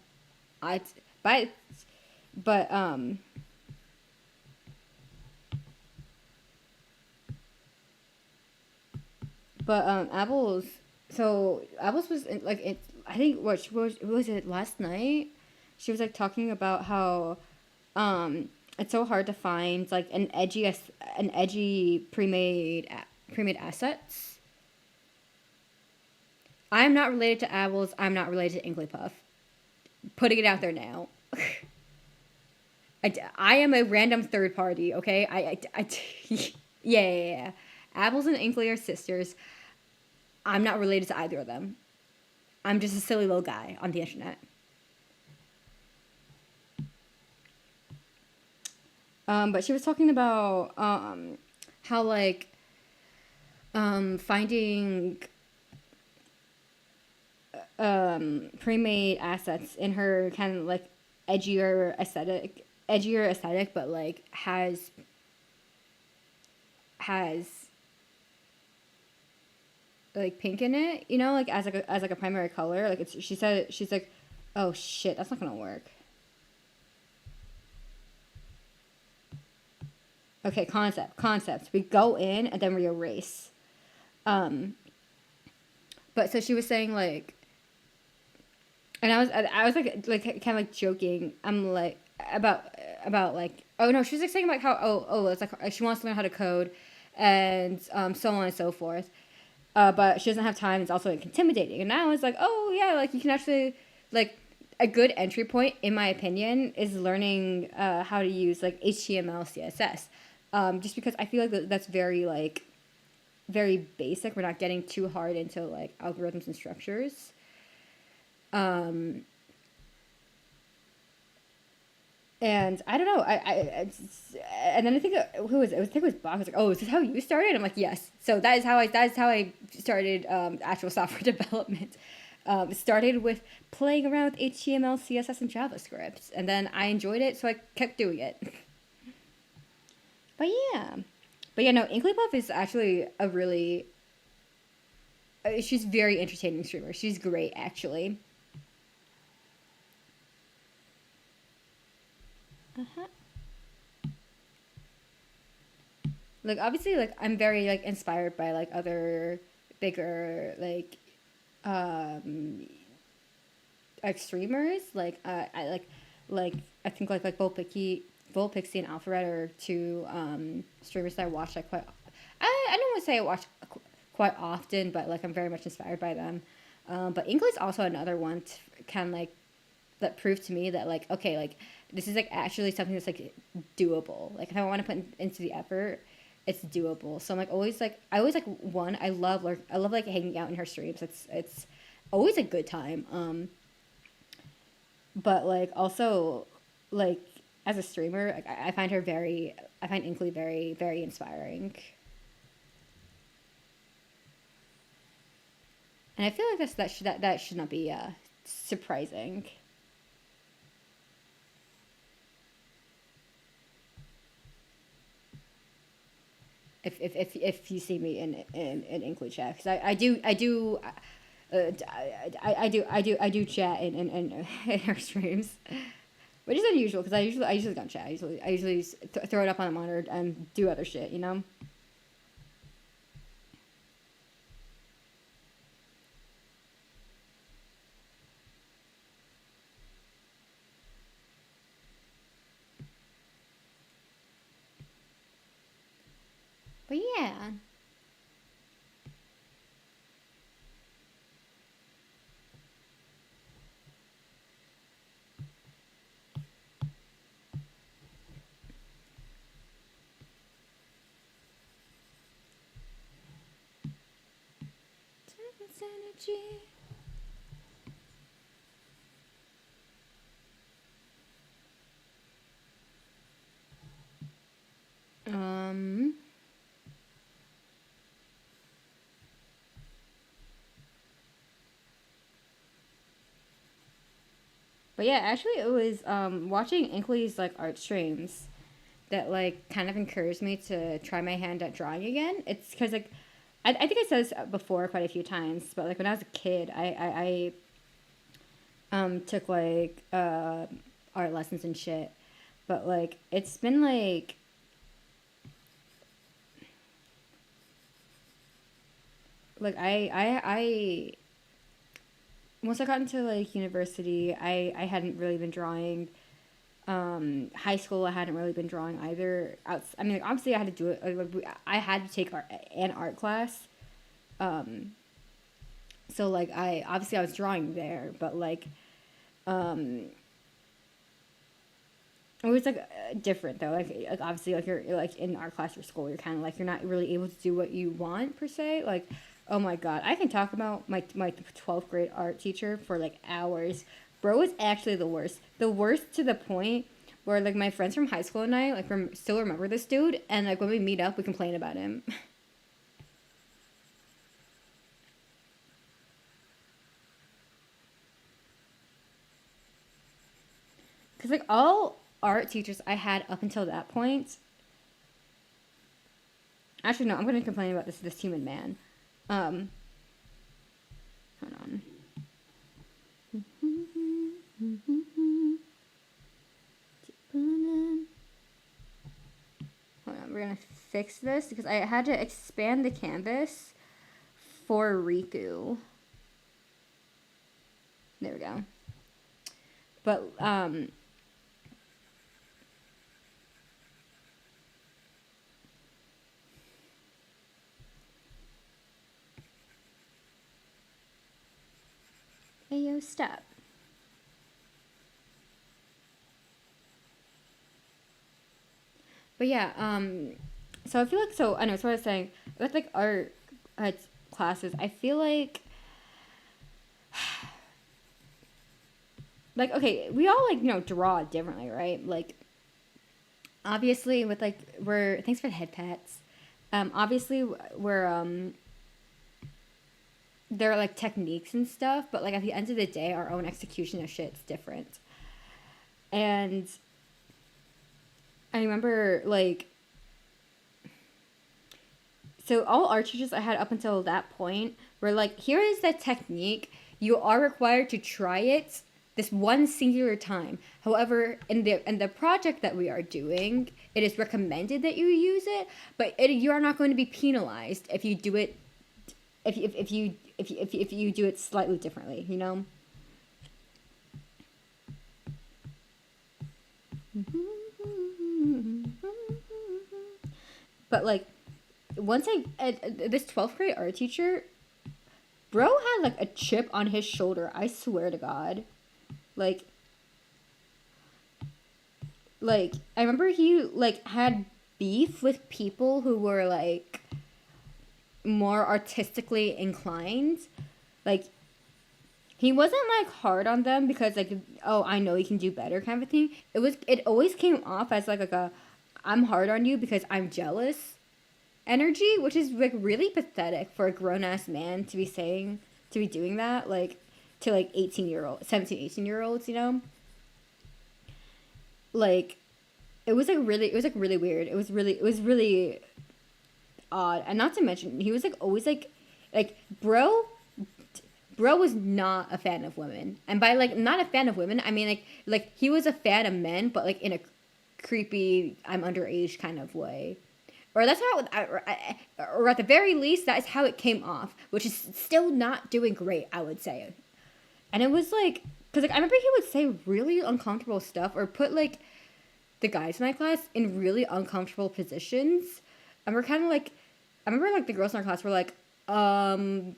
by but Apples, so Apples was like it. I think was it last night? She was like talking about how it's so hard to find like an edgy pre-made assets. I'm not related to Apples. I'm not related to Inklypuff. Putting it out there now. I am a random third party. Okay, yeah. Apples and Inkly are sisters. I'm not related to either of them. I'm just a silly little guy on the internet. But she was talking about how like finding pre-made assets in her kind of like edgier aesthetic, but like has like pink in it, you know, like as like a primary color. Like it's she said she's like, oh shit, that's not gonna work. Okay, concept. We go in and then we erase. Um, but so she was saying like, and I was like kind of like joking. I'm like about like, oh no, she was like saying like how it's like she wants to learn how to code, and so on and so forth. But she doesn't have time. It's also like intimidating. And now it's like, oh yeah, like you can actually like a good entry point, in my opinion, is learning how to use like HTML, CSS. Just because I feel like that's very like very basic. We're not getting too hard into like algorithms and structures. Um, and I don't know. And then I think who was it? I think it was Bach. I was like, oh, is this how you started? I'm like, yes. So that is how I started actual software development. It started with playing around with HTML, CSS, and JavaScript, and then I enjoyed it, so I kept doing it. But yeah, no, Inklypuff is actually a really she's very entertaining streamer. She's great, actually. Uh-huh. Like obviously, like I'm very like inspired by like other bigger um like streamers. Like I like I think like Volt Pixie and Alpharet are two streamers that I watch like quite. I don't want to say I watch quite often, but like I'm very much inspired by them. But English also another one can like that proved to me that like okay like this is like actually something that's like doable. Like if I want to put into the effort, it's doable. So I'm like always like I always like one I love like hanging out in her streams. It's always a good time. But like also like as a streamer, like, I find Inkley very inspiring. And I feel like that should not be surprising. If you see me in English chat, because I do chat in our streams, which is unusual because I usually don't chat. I usually throw it up on a monitor and do other shit, you know. But yeah. Energy. Um. But yeah, actually, it was watching Inkley's like art streams that like kind of encouraged me to try my hand at drawing again. It's because like I think I said this before quite a few times, but like when I was a kid, I took like art lessons and shit, but like it's been like I once I got into like university, I hadn't really been drawing. High school, I hadn't really been drawing either. I mean, like, obviously, I had to do it. I had to take an art class. Um, so like I was drawing there, but like um, it was like different though. Like obviously, like you're like in art class or school, you're kind of like you're not really able to do what you want per se. Like, oh my god, I can talk about my 12th grade art teacher for like hours. Bro was actually the worst. The worst to the point where like my friends from high school and I like still remember this dude, and like when we meet up, we complain about him. Cause like all art teachers I had up until that point. Actually, no, I'm gonna complain about this human man. Um, hold on. Hold on, we're gonna fix this because I had to expand the canvas for Riku. There we go. But Ayo, stop. But yeah, so I feel like so I know. So what I was saying with like art classes, I feel like okay, we all like draw differently, right? Like obviously with like we're thanks for the head pats. Obviously we're there are like techniques and stuff, but like at the end of the day, our own execution of shit's different. And I remember like so all art teachers I had up until that point were like, here is the technique. You are required to try it this one singular time. However, in the project that we are doing, it is recommended that you use it, but you are not going to be penalized if you do it if you do it slightly differently, you know? But like once this 12th grade art teacher, bro had like a chip on his shoulder. I swear to God, like I remember he like had beef with people who were like more artistically inclined. Like he wasn't like hard on them because like, oh, I know you can do better kind of a thing. It always came off as like a I'm hard on you because I'm jealous energy, which is like really pathetic for a grown ass man to be saying, to be doing that, like to like 18-year-old 17, 18-year-olds, you know? Like it was like really weird. It was really odd. And not to mention he was like always like bro was not a fan of women. And by like not a fan of women, I mean like he was a fan of men, but like in a creepy I'm underage kind of way. Or that's how, or at the very least, that is how it came off, which is still not doing great, I would say. And it was like, because like I remember he would say really uncomfortable stuff, or put like the guys in my class in really uncomfortable positions, and we're kind of like, I remember like the girls in our class were like, do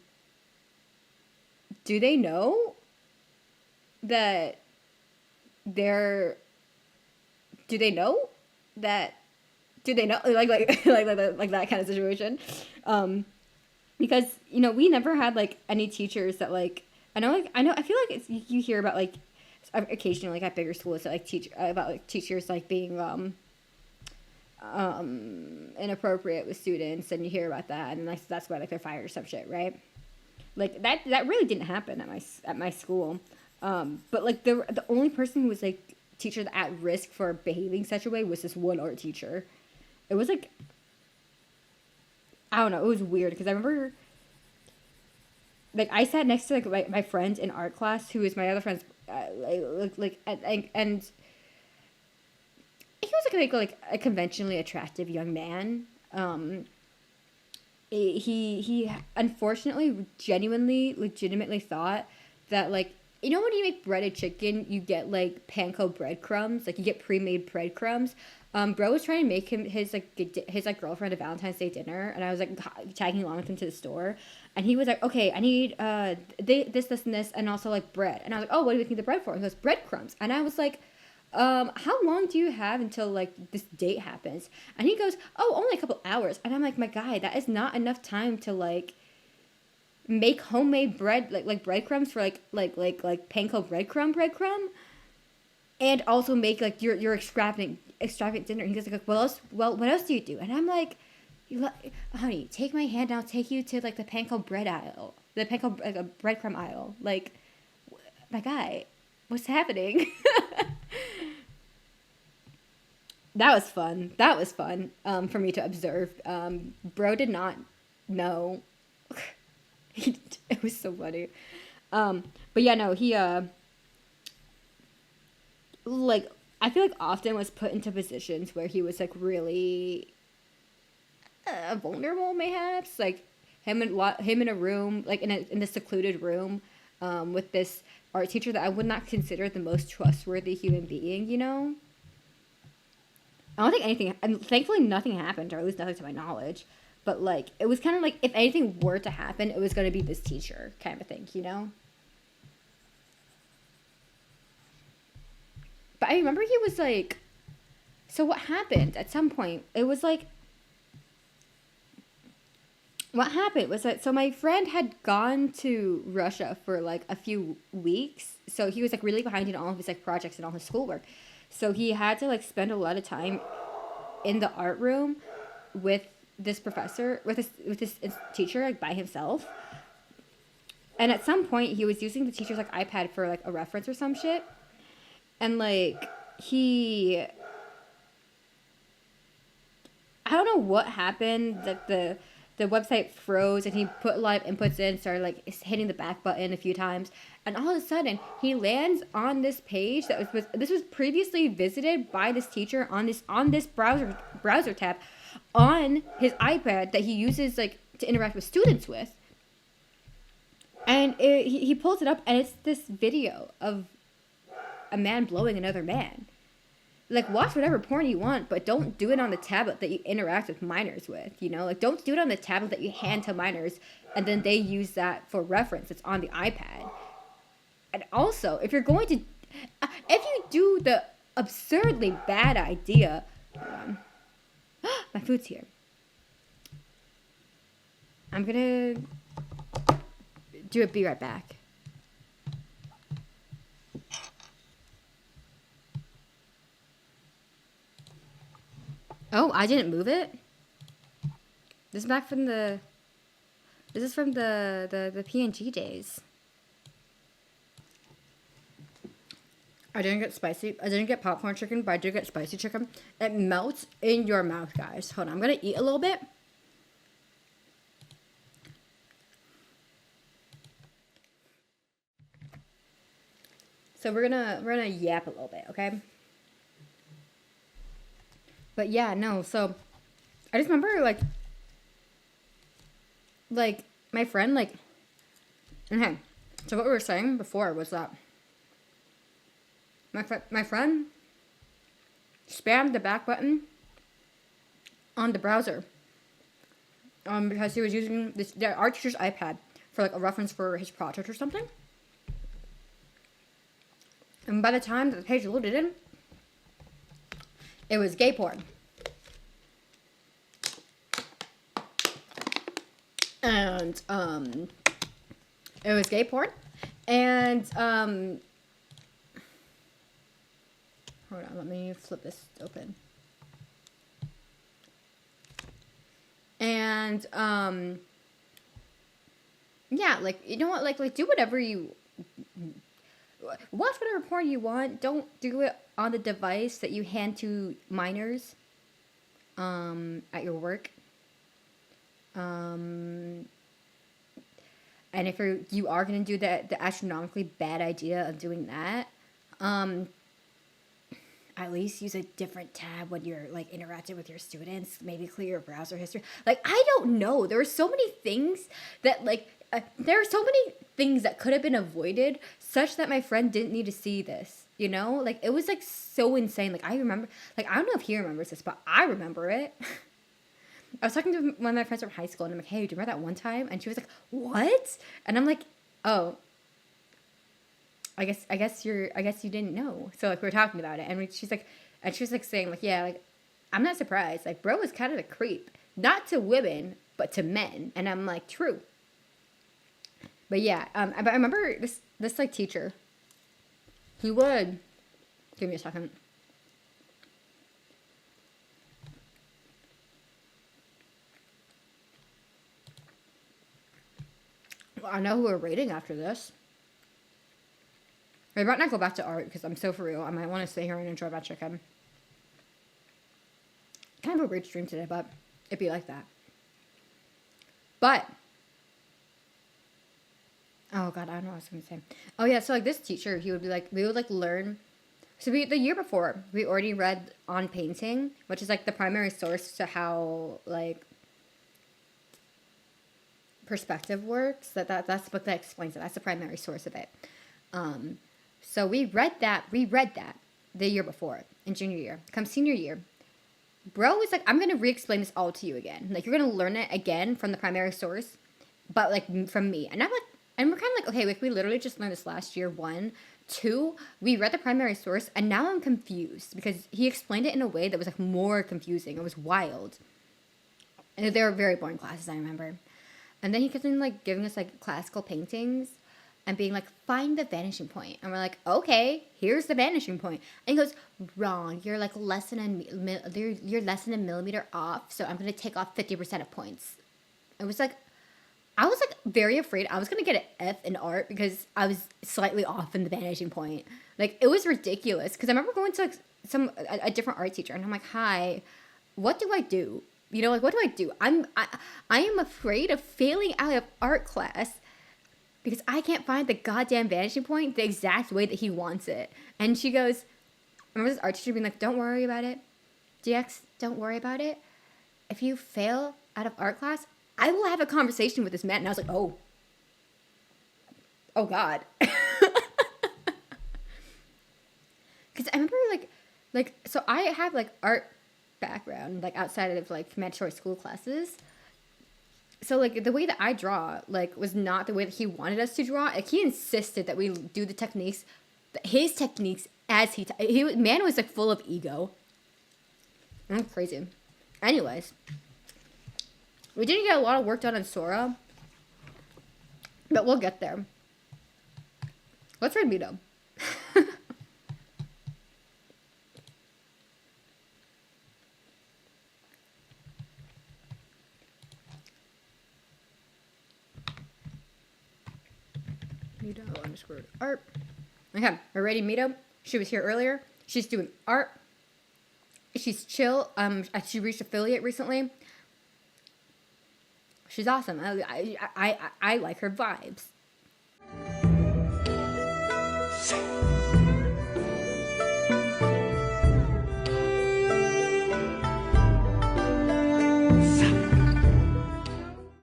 they know that they're, do they know that do they know like that kind of situation, because we never had like any teachers that like I feel like it's you hear about like occasionally like at bigger schools that like teach about like teachers like being inappropriate with students, and you hear about that, and like that's why like they're fired or some shit, right? Like that really didn't happen at my school. But like the only person who was like teacher at risk for behaving such a way was this one art teacher. It was like, I don't know, it was weird because I remember, like, I sat next to, like, my friend in art class who is my other friend's, and he was like a conventionally attractive young man. He unfortunately genuinely legitimately thought that, like, you know when you make breaded chicken you get like panko breadcrumbs, like you get pre-made breadcrumbs. Bro was trying to make him his like girlfriend a Valentine's Day dinner, and I was like tagging along with him to the store, and he was like, okay, I need this and this, and also like bread, and I was like, oh, what are you making the bread for? And he goes, breadcrumbs. And I was like, how long do you have until like this date happens? And he goes, oh, only a couple hours. And I'm like, my guy, that is not enough time to like make homemade bread, like breadcrumbs for like panko breadcrumb, and also make like your extravagant dinner. And he goes like, what else do you do? And I'm like, honey, take my hand, I'll take you to like the panko bread aisle, the panko like, breadcrumb aisle. Like, my guy, what's happening? That was fun. That was fun for me to observe. Bro did not know. It was so funny. But yeah, no, he like, I feel like often was put into positions where he was like really vulnerable, mayhaps. Like him in a room, like in a secluded room, with this art teacher that I would not consider the most trustworthy human being. You know. I don't think anything, and thankfully nothing happened, or at least nothing to my knowledge. But like, it was kind of like if anything were to happen, it was going to be this teacher kind of thing, you know. But I remember he was like, so what happened at some point? It was like, what happened was that, so my friend had gone to Russia for like a few weeks, so he was like really behind in all of his like projects and all his schoolwork. So he had to like spend a lot of time in the art room with this professor, with this teacher, like by himself. And at some point he was using the teacher's like iPad for like a reference or some shit. And like I don't know what happened, that the website froze and he put a lot of inputs in, started like hitting the back button a few times, and all of a sudden he lands on this page that was previously visited by this teacher on this browser tab on his iPad that he uses like to interact with students with. And he pulls it up, and it's this video of a man blowing another man. Like, watch whatever porn you want, but don't do it on the tablet that you interact with minors with, you know? Like, don't do it on the tablet that you hand to minors, and then they use that for reference. It's on the iPad. And also, if you're going to... if you do the absurdly bad idea... Hold on. My food's here. I'm gonna do it, be right back. Oh, I didn't move it? This is back from the... This is from the PNG days. I didn't get spicy. I didn't get popcorn chicken, but I did get spicy chicken. It melts in your mouth, guys. Hold on, I'm gonna eat a little bit. So we're gonna yap a little bit, okay? But yeah, no, so I just remember like my friend, like, okay, so what we were saying before was that my friend spammed the back button on the browser because he was using the art teacher's iPad for like a reference for his project or something. And by the time that the page loaded in, it was gay porn. And it was gay porn. And hold on, let me flip this open. And yeah, like, you know what, like do whatever you watch, whatever porn you want. Don't do it on the device that you hand to minors at your work. And if you are going to do the astronomically bad idea of doing that, at least use a different tab when you're like interacting with your students. Maybe clear your browser history. Like, I don't know. There are so many things that there are so many things that could have been avoided such that my friend didn't need to see this. You know, like it was like so insane. Like I remember, like I don't know if he remembers this, but I remember it. I was talking to one of my friends from high school, and I'm like, "Hey, do you remember that one time?" And she was like, "What?" And I'm like, "Oh, I guess you didn't know." So like we were talking about it, and she was like saying like, "Yeah, like I'm not surprised. Like bro was kind of a creep, not to women, but to men." And I'm like, "True." But yeah, but I remember this like teacher. He would give me a second. I know who we're rating after this. I might not go back to art because I'm so for real. I might want to stay here and enjoy my chicken. Kind of a weird stream today, but it'd be like that. But, oh god, I don't know what I was going to say. Oh yeah, so like this teacher, he would be like, we would like learn. So the year before, we already read On Painting, which is like the primary source to how like perspective works. That's the book that explains it. That's the primary source of it. So we read that the year before in junior year. Come senior year, bro was like, I'm gonna re-explain this all to you again. Like you're gonna learn it again from the primary source, but like from me. And I'm like, and we're kind of like, okay, like we literally just learned this last year. 1, 2, we read the primary source, and now I'm confused because he explained it in a way that was like more confusing. It was wild, and they were very boring classes. I remember. And then he kept on like giving us like classical paintings and being like, find the vanishing point. And we're like, okay, here's the vanishing point. And he goes, wrong. You're like less than you're less than a millimeter off. So I'm going to take off 50% of points. It was like, I was like very afraid I was going to get an F in art because I was slightly off in the vanishing point. Like it was ridiculous. Because I remember going to like a different art teacher and I'm like, hi, what do I do? You know, like, what do I do? I am afraid of failing out of art class because I can't find the goddamn vanishing point the exact way that he wants it. And she goes, I remember this art teacher being like, don't worry about it. DX, don't worry about it. If you fail out of art class, I will have a conversation with this man. And I was like, oh God. Because I remember like, so I have like art background, like outside of like mandatory school classes. So like the way that I draw like was not the way that he wanted us to draw. Like he insisted that we do the techniques, his techniques as man was like full of ego. I'm crazy. Anyways, we didn't get a lot of work done on Sora, but we'll get there. Let's read Mito. Mito_art. Okay, we're ready, Mito. She was here earlier. She's doing art. She's chill. She reached affiliate recently. She's awesome. I like her vibes.